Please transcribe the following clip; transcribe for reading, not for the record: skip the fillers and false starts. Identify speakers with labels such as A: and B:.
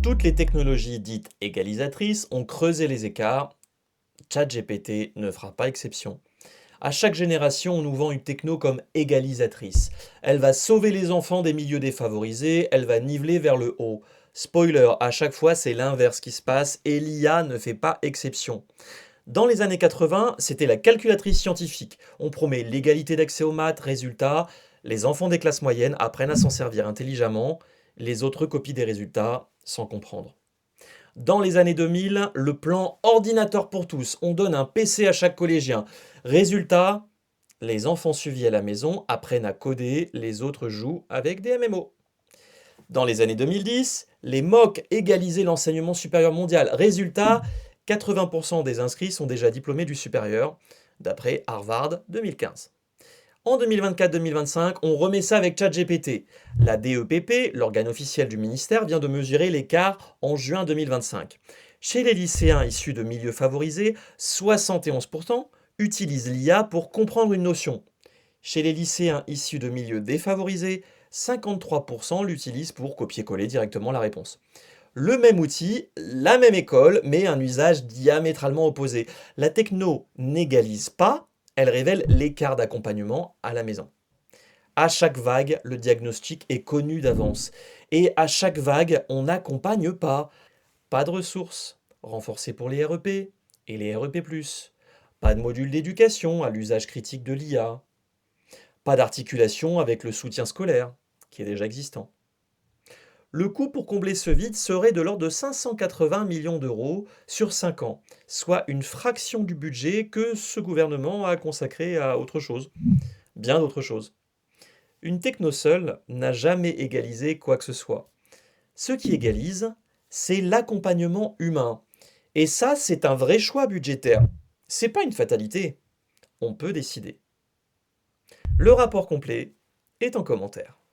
A: Toutes les technologies dites égalisatrices ont creusé les écarts. ChatGPT ne fera pas exception. À chaque génération, on nous vend une techno comme égalisatrice. Elle va sauver les enfants des milieux défavorisés, elle va niveler vers le haut. Spoiler, à chaque fois, c'est l'inverse qui se passe et l'IA ne fait pas exception. Dans les années 80, c'était la calculatrice scientifique. On promet l'égalité d'accès aux maths, résultat, les enfants des classes moyennes apprennent à s'en servir intelligemment, les autres copient des résultats sans comprendre. Dans les années 2000, le plan ordinateur pour tous, on donne un PC à chaque collégien. Résultat, les enfants suivis à la maison apprennent à coder, les autres jouent avec des MMO. Dans les années 2010, les MOOC égalisaient l'enseignement supérieur mondial. Résultat, 80% des inscrits sont déjà diplômés du supérieur, d'après Harvard 2015. En 2024-2025, on remet ça avec ChatGPT. La DEPP, l'organe officiel du ministère, vient de mesurer l'écart en juin 2025. Chez les lycéens issus de milieux favorisés, 71% utilisent l'IA pour comprendre une notion. Chez les lycéens issus de milieux défavorisés, 53% l'utilisent pour copier-coller directement la réponse. Le même outil, la même école, mais un usage diamétralement opposé. La techno n'égalise pas, elle révèle l'écart d'accompagnement à la maison. À chaque vague, le diagnostic est connu d'avance. Et à chaque vague, on n'accompagne pas. Pas de ressources renforcées pour les REP et les REP+. Pas de module d'éducation à l'usage critique de l'IA. Pas d'articulation avec le soutien scolaire, qui est déjà existant. Le coût pour combler ce vide serait de l'ordre de 580 millions d'euros sur 5 ans, soit une fraction du budget que ce gouvernement a consacré à autre chose, bien d'autre chose. Une techno seule n'a jamais égalisé quoi que ce soit. Ce qui égalise, c'est l'accompagnement humain. Et ça, c'est un vrai choix budgétaire. C'est pas une fatalité. On peut décider. Le rapport complet est en commentaire.